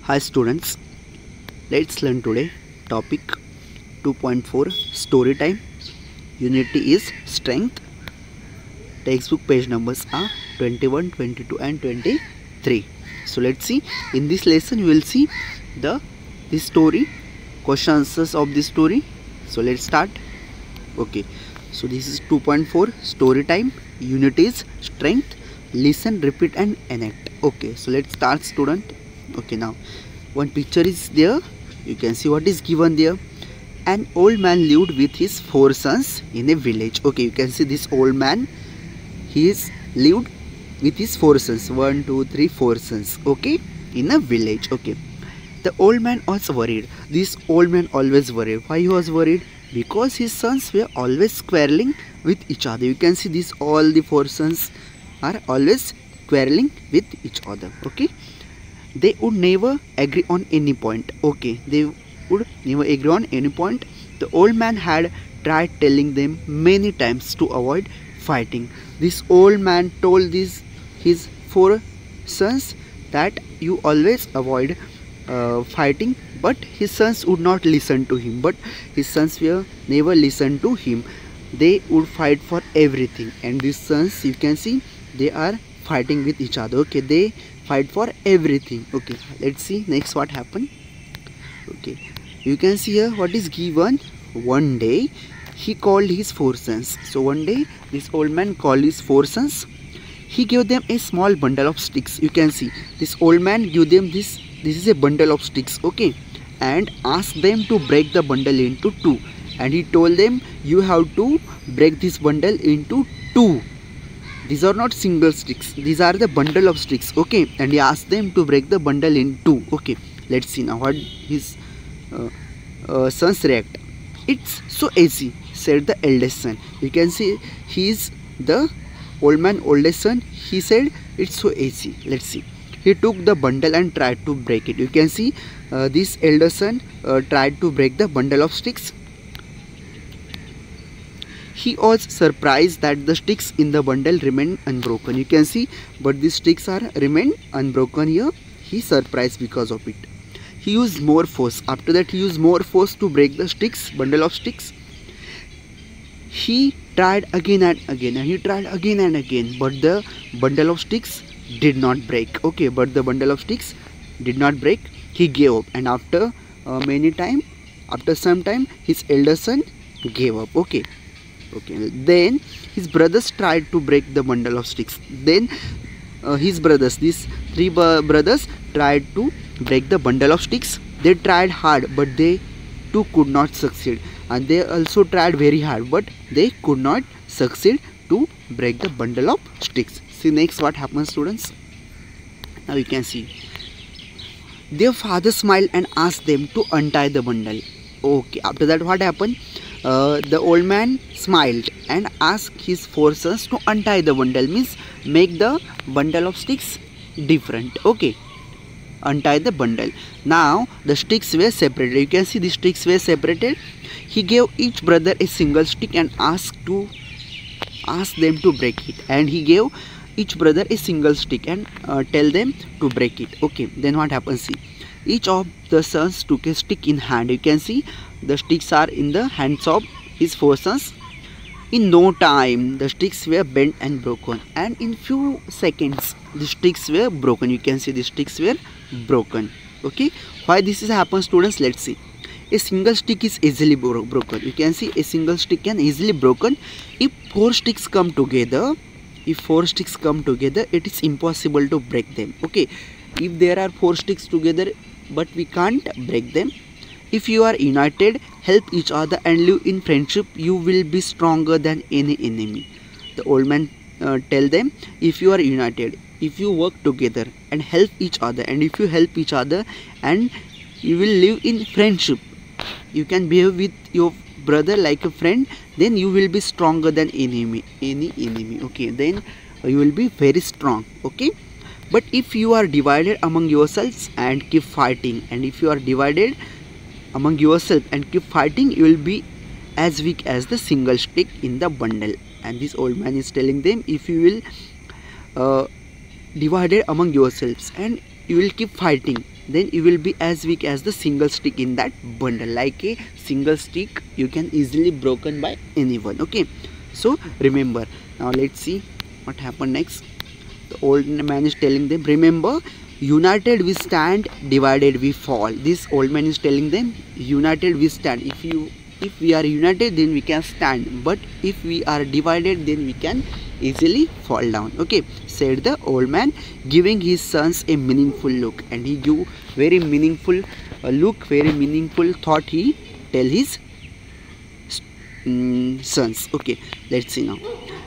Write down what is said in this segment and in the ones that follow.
Hi students, let's learn today topic 2.4 story time. Unity is strength. Textbook page numbers are 21, 22 and 23. So let's see, in this lesson we will see this story, question answers of this story. So let's start. Okay, so this is 2.4 story time. Unity is strength. Listen, repeat and enact. Okay, so let's start student. Okay, now one picture is there. You can see what is given there. An old man lived with his 4 sons in a village. Okay, you can see this old man, he is lived with his 4 sons, 1 2 3 4 sons, okay, in a village. Okay, the old man was worried. This old man always worried. Why he was worried? Because his sons were always quarreling with each other. You can see this, all the 4 sons are always quarreling with each other. Okay, they would never agree on any point. Okay, they would never agree on any point. The old man had tried telling them many times to avoid fighting. This old man told his 4 sons that you always avoid fighting, but his sons would not listen to him. But his sons were never listen to him. They would fight for everything, and these sons, you can see, they are fighting with each other. Okay, they fight for everything. Okay, let's see next what happened. Okay, you can see here what is given. One day he called his 4 sons. So one day this old man called his 4 sons. He gave them a small bundle of sticks. You can see this old man gave them this is a bundle of sticks. Okay, and asked them to break the bundle into 2, and he told them you have to break this bundle into 2. These are not single sticks, these are the bundle of sticks. Okay, and he asked them to break the bundle in 2. Okay, let's see now what his sons react. It's so easy, said the eldest son. You can see he is the old man oldest son. He said it's so easy. Let's see. He took the bundle and tried to break it. You can see this elder son tried to break the bundle of sticks. He was surprised that the sticks in the bundle remained unbroken. You can see, but these sticks are remained unbroken here. He surprised because of it. He used more force. After that, he used more force to break the bundle of sticks. He tried again and again, and he tried again and again, but the bundle of sticks did not break. Okay, but the bundle of sticks did not break. He gave up, and after some time, his elder son gave up. Okay. Then his brothers tried to break the bundle of sticks. Then his brothers, these 3 brothers, tried to break the bundle of sticks. They tried hard, but they too could not succeed. And they also tried very hard, but they could not succeed to break the bundle of sticks. See next what happens, students. Now you can see their father smiled and asked them to untie the bundle. Okay, after that what happened? The old man smiled and asked his 4 sons to untie the bundle, means make the bundle of sticks different. Okay, untie the bundle. Now the sticks were separated. You can see the sticks were separated. He gave each brother a single stick and asked them to break it. And he gave each brother a single stick and tell them to break it. Okay, then what happens? See, each of the sons took a stick in hand. You can see the sticks are in the hands of his 4 sons. In no time, the sticks were bent and broken, and in few seconds, the sticks were broken. You can see the sticks were broken. Okay, why this is happen, students? Let's see. A single stick is easily broken. You can see a single stick can easily broken. If 4 sticks come together, it is impossible to break them. Okay, if there are 4 sticks together, but we can't break them. If you are united, help each other and live in friendship, you will be stronger than any enemy. The old man tell them, if you are united, if you work together and help each other, and if you help each other and you will live in friendship, you can behave with your brother like a friend, then you will be stronger than any enemy. Okay, then you will be very strong. Okay, but if you are divided among yourselves and keep fighting, and if you are divided among yourself and keep fighting, you will be as weak as the single stick in the bundle. And this old man is telling them, if you will divided among yourselves and you will keep fighting, then you will be as weak as the single stick in that bundle. Like a single stick, you can easily broken by anyone. Okay, so remember. Now let's see what happened next. The old man is telling them, remember, united we stand, divided we fall. This old man is telling them, united we stand. If we are united, then we can stand, but if we are divided, then we can easily fall down. Okay, said the old man, giving his sons a meaningful look. And he gave very meaningful look, very meaningful thought he tell his sons. Okay, let's see now.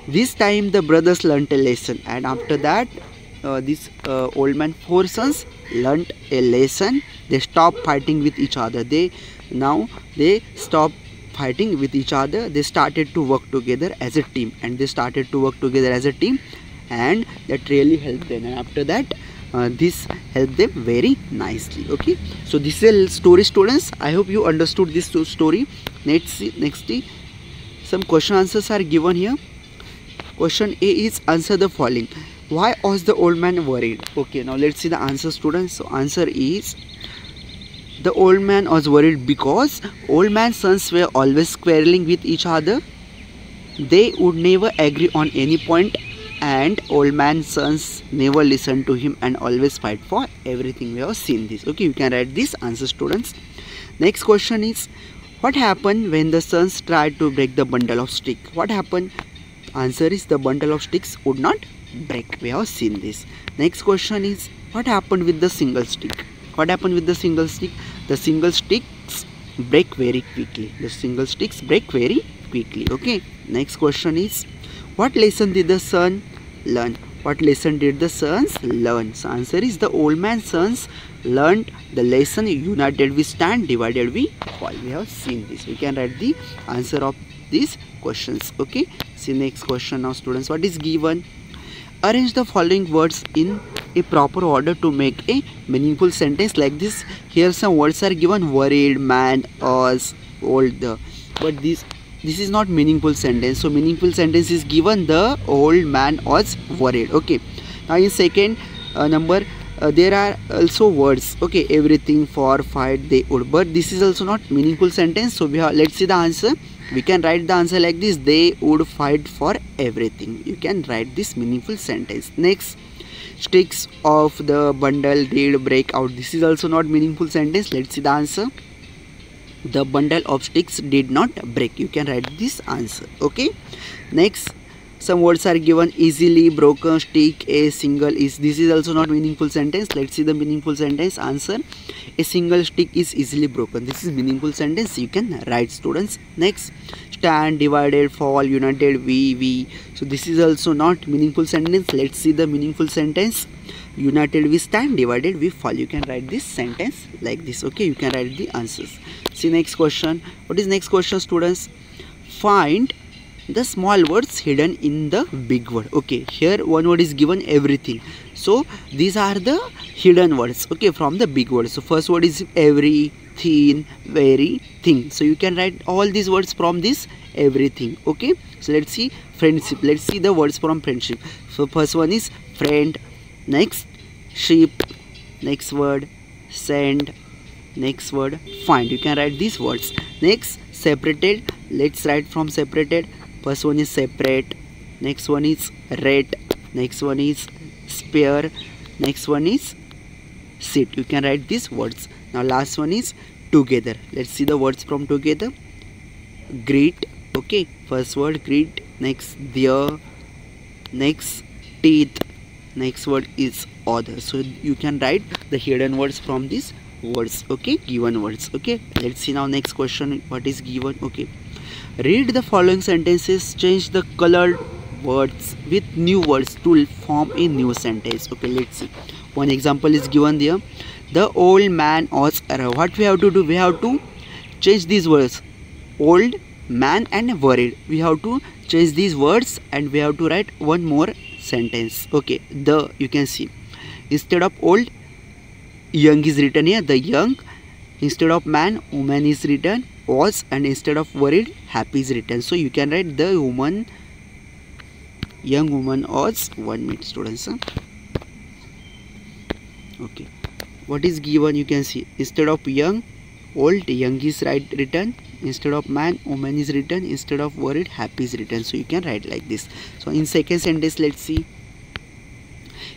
This time the brothers learnt a lesson, and after that this old man 4 sons learnt a lesson. They stopped fighting with each other. They stopped fighting with each other. They started to work together as a team, and and that really helped them. And after that this helped them very nicely. Okay, so this is a story, students. I hope you understood this story. Next see some question answers are given here. Question A is, answer the following. Why was the old man worried? Okay, now let's see the answer, students. So answer is, the old man was worried because old man's sons were always quarreling with each other. They would never agree on any point, and old man's sons never listened to him and always fight for everything. We have seen this. Okay, you can write this answer, students. Next question is, what happened when the sons tried to break the bundle of sticks? What happened? Answer is, the bundle of sticks would not break. We have seen this. Next question is, what happened with the single stick? What happened with the single stick? The single sticks break very quickly. Okay, next question is, what lesson did the son learn? What lesson did the sons learn? So answer is, the old man's sons learned the lesson, united we stand, divided we fall. We have seen this. We can write the answer of these questions. Okay, see next question now, students. What is given? Arrange the following words in a proper order to make a meaningful sentence. Like this, here some words are given: worried, man, was, old. But this is not meaningful sentence. So meaningful sentence is given, the old man was worried. Okay, now in second number there are also words. Okay, everything, for, fight, they would. But this is also not meaningful sentence. So let's see the answer. We can write the answer like this: they would fight for everything. You can write this meaningful sentence. Next, sticks of the bundle did break out. This is also not meaningful sentence. Let's see the answer. The bundle of sticks did not break. You can write this answer. Okay, next, some words are given: easily broken stick, a single is. This is also not meaningful sentence. Let's see the meaningful sentence. Answer: a single stick is easily broken. This is meaningful sentence. You can write, students. Next, stand, divided, fall, united, we. So this is also not meaningful sentence. Let's see the meaningful sentence. United we stand, divided we fall. You can write this sentence like this. Okay, you can write the answers. See next question. What is next question, students? Find the small words hidden in the big word. Okay, here one word is given, everything. So these are the hidden words, okay, from the big word. So first word is everything, very thing. So you can write all these words from this everything. Okay, so let's see friendship. Let's see the words from friendship. So first one is friend. Next, sheep. Next word, send. Next word, find. You can write these words. Next, separated. Let's write from separated. First one is separate. Next one is rate. Next one is spare. Next one is sit. You can write these words. Now last one is together. Let's see the words from together. Greet. Okay, first word greet. Next, their. Next, teeth. Next word is other. So you can write the hidden words from these words. Okay, given words. Okay, let's see now next question. What is given? Okay, read the following sentences. Change the colored words with new words to form a new sentence. Okay, let's see. One example is given there. The old man was around. What we have to do? We have to change these words, old man and worried. We have to change these words and we have to write one more sentence. Okay, the, you can see, instead of old, young is written here, the young. Instead of man, woman is written, was, and instead of worried, happy is written. So you can write the woman, young woman was. 1 minute, students. Okay, what is given? You can see instead of young, old, young is written. Instead of man, woman is written. Instead of worried, happy is written. So you can write like this. So in second sentence, let's see.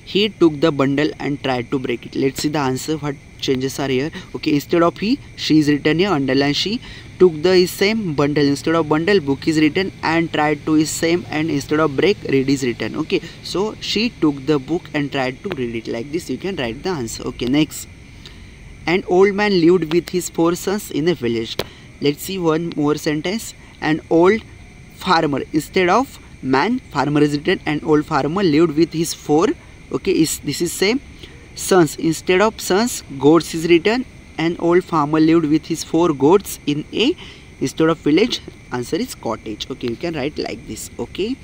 He took the bundle and tried to break it. Let's see the answer. What changes are here? Okay, instead of he, she is written here. Underline she. Took the is same, bundle. Instead of bundle, book is written, and tried to is same, and instead of break, read is written. Okay, so she took the book and tried to read it. Like this you can write the answer. Okay, next. An old man lived with his 4 sons in a village. Let's see one more sentence. An old farmer, instead of man, farmer is written. An old farmer lived with his 4, okay, this is same, sons. Instead of sons, goats is written. An old farmer lived with his 4 goats in a, instead of village, answer is cottage. Okay, you can write like this. Okay,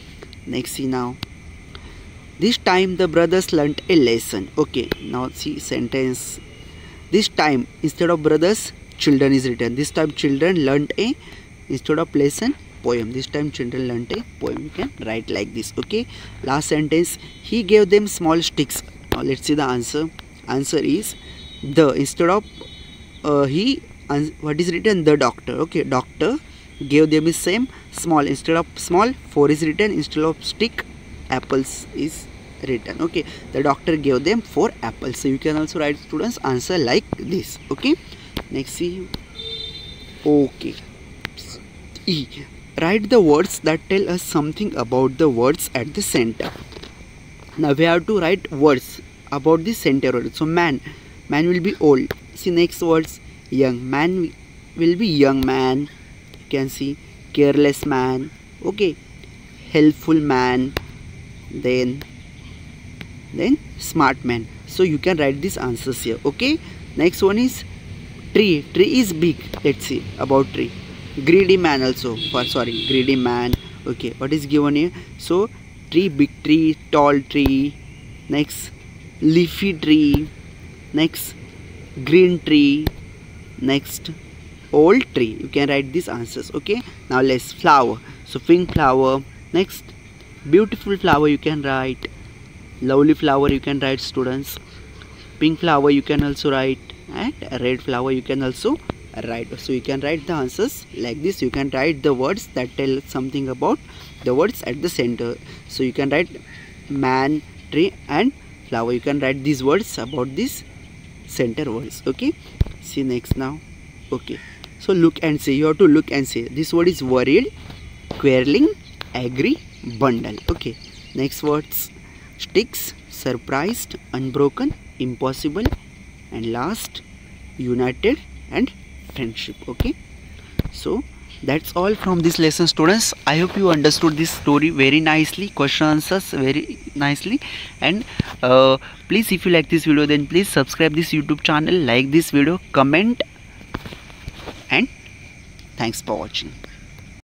next see now. This time the brothers learnt a lesson. Okay, now see sentence. This time, instead of brothers, children is written. This time children learnt a, instead of lesson, poem. This time children learnt a poem. You can write like this. Okay, last sentence. He gave them small sticks. Now let's see the answer. Answer is the, instead of he, what is written? The doctor. Okay, doctor gave them is same, small. Instead of small, 4 is written. Instead of stick, apples is written. Okay, the doctor gave them 4 apples. So you can also write, students, answer like this. Okay, next see. Okay, E. Write the words that tell us something about the words at the center. Now we have to write words about the center word. So man will be old. See next words. Young man will be young man. You can see careless man. Okay, helpful man. Then smart man. So you can write these answers here. Okay, next one is tree. Tree is big. Let's see about tree. Greedy man also. Greedy man. Okay, what is given here? So tree, big tree, tall tree. Next, leafy tree. Next, green tree. Next, old tree. You can write these answers. Okay, now let's flower. So pink flower. Next, beautiful flower you can write. Lovely flower you can write, students. Pink flower you can also write, and red flower you can also write. So you can write the answers like this. You can write the words that tell something about the words at the center. So you can write man, tree, and flower. You can write these words about these center words. Okay, see next now. Okay, so look and say. You have to look and say. This word is worried, quarreling, agree, bundle. Okay, next words. Sticks, surprised, unbroken, impossible, and last, united and friendship. Okay, so that's all from this lesson, students. I hope you understood this story very nicely, question answers very nicely, and please, if you like this video, then please subscribe this YouTube channel, like this video, comment, and thanks for watching.